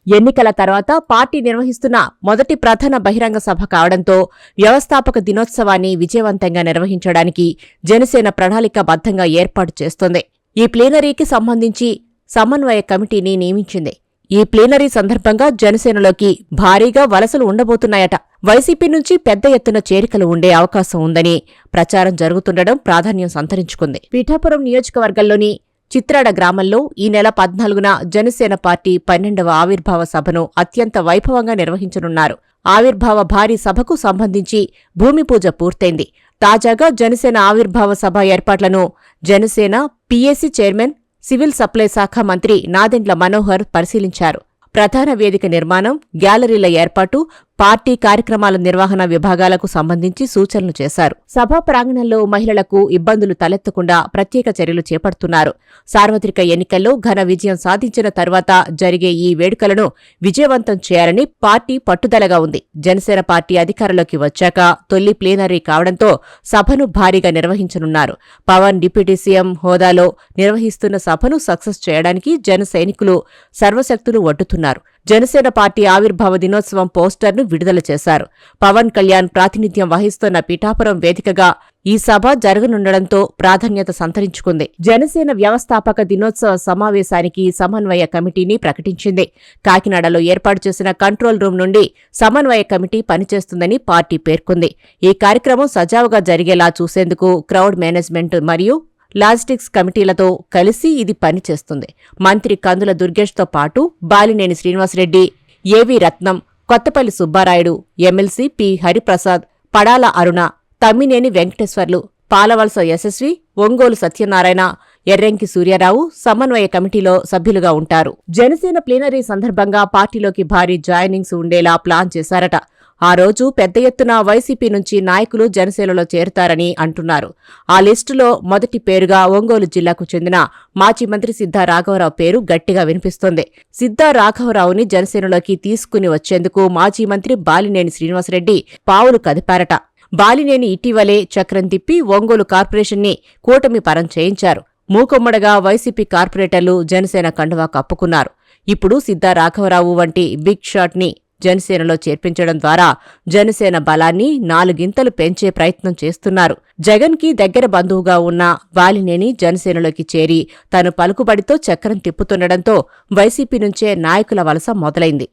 ఎన్నికల తర్వాత పార్టీ నిర్వహిస్తున్న మొదటి ప్రధాన బహిరంగ సభ కావడంతో వ్యవస్థాపక దినోత్సవాన్ని విజయవంతంగా నిర్వహించడానికి జనసేన ప్రణాళికాబద్ధంగా ఏర్పాటు చేస్తోంది. ఈ ప్లీనరీకి సంబంధించి సమన్వయ కమిటీని నియమించింది. ఈ ప్లీనరీ సందర్భంగా జనసేనలోకి భారీగా వలసలు ఉండబోతున్నాయట. వైసీపీ నుంచి పెద్ద ఎత్తున చేరికలు ఉండే అవకాశం ఉందని ప్రచారం జరుగుతుండడం ప్రాధాన్యం సంతరించుకుంది. పిఠాపురం నియోజకవర్గంలోని చిత్రాడ గ్రామంలో ఈ నెల 14న జనసేన పార్టీ 12వ ఆవిర్భావ సభను అత్యంత వైభవంగా నిర్వహించనున్నారు. ఆవిర్భావ భారీ సభకు సంబంధించి భూమి పూజ పూర్తయింది. తాజాగా జనసేన ఆవిర్భావ సభ ఏర్పాట్లను Janasena PAC chairman, civil supply శాఖ మంత్రి నాదెండ్ల మనోహర్ పరిశీలించారు. ప్రధాన వేదిక నిర్మాణం, గ్యాలరీల ఏర్పాటు, పార్టీ కార్యక్రమాల నిర్వహణ విభాగాలకు సంబంధించి సూచనలు చేశారు. సభా ప్రాంగణంలో మహిళలకు ఇబ్బందులు తలెత్తకుండా ప్రత్యేక చర్యలు చేపడుతున్నారు. సార్వత్రిక ఎన్నికల్లో ఘన విజయం సాధించిన తర్వాత జరిగే ఈ వేడుకలను విజయవంతం చేయాలని పార్టీ పట్టుదలగా ఉంది. జనసేన పార్టీ అధికారంలోకి వచ్చాక తొలి ప్లీనరీ కావడంతో సభను భారీగా నిర్వహించనున్నారు. పవన్ డిప్యూటీ సీఎం హోదాలో నిర్వహిస్తున్న సభను సక్సెస్ చేయడానికి జన సైనికులు సర్వశక్తులు ఒడ్డుతున్నారు. జనసేన పార్టీ ఆవిర్భావ దినోత్సవం పోస్టర్ను విడుదల చేశారు. పవన్ కళ్యాణ్ ప్రాతినిధ్యం వహిస్తున్న పిఠాపురం వేదికగా ఈ సభ జరగనుండడంతో ప్రాధాన్యత సంతరించుకుంది. జనసేన వ్యవస్థాపక దినోత్సవ సమావేశానికి సమన్వయ కమిటీని ప్రకటించింది. కాకినాడలో ఏర్పాటు చేసిన కంట్రోల్ రూమ్ నుండి సమన్వయ కమిటీ పనిచేస్తుందని పార్టీ పేర్కొంది. ఈ కార్యక్రమం సజావుగా జరిగేలా చూసేందుకు క్రౌడ్ మేనేజ్మెంట్ మరియు లాజిస్టిక్స్ కమిటీలతో కలిసి ఇది పనిచేస్తుంది. మంత్రి కందుల దుర్గేష్తో పాటు బాలినేని శ్రీనివాసరెడ్డి, ఏవీ రత్నం, కొత్తపల్లి సుబ్బారాయుడు, ఎమ్మెల్సీ పి హరిప్రసాద్, పడాల అరుణ, తమ్మినేని వెంకటేశ్వర్లు, పాలవలస యశస్వి, ఒంగోలు సత్యనారాయణ, ఎర్రెంకి సూర్యారావు సమన్వయ కమిటీలో సభ్యులుగా ఉంటారు. జనసేన ప్లీనరీ సందర్భంగా పార్టీలోకి భారీ జాయినింగ్స్ ఉండేలా ప్లాన్ చేశారట. ఆ రోజు పెద్ద ఎత్తున వైసీపీ నుంచి నాయకులు జనసేనలో చేరుతారని అంటున్నారు. ఆ లిస్టులో మొదటి పేరుగా ఒంగోలు జిల్లాకు చెందిన మాజీ మంత్రి సిద్ధా రాఘవరావు పేరు గట్టిగా వినిపిస్తోంది. సిద్ధా రాఘవరావుని జనసేనలోకి తీసుకుని వచ్చేందుకు మాజీ మంత్రి బాలినేని శ్రీనివాసరెడ్డి పావులు కదిపారట. బాలినేని ఇటీవలే చక్రం తిప్పి ఒంగోలు కార్పొరేషన్ని కూటమి పరం చేయించారు. మూకుమ్మడిగా వైసీపీ కార్పొరేటర్లు జనసేన కండువా కప్పుకున్నారు. ఇప్పుడు సిద్ధా రాఘవరావు వంటి బిగ్ షాట్ని జనసేనలో చేర్పించడం ద్వారా జనసేన బలాన్ని 4 గింతలు పెంచే ప్రయత్నం చేస్తున్నారు. జగన్కి దగ్గర బంధువుగా ఉన్న బాలినేని జనసేనలోకి చేరి తను పలుకుబడితో చక్రం తిప్పుతుండటంతో వైసీపీ నుంచే నాయకుల వలస మొదలైంది.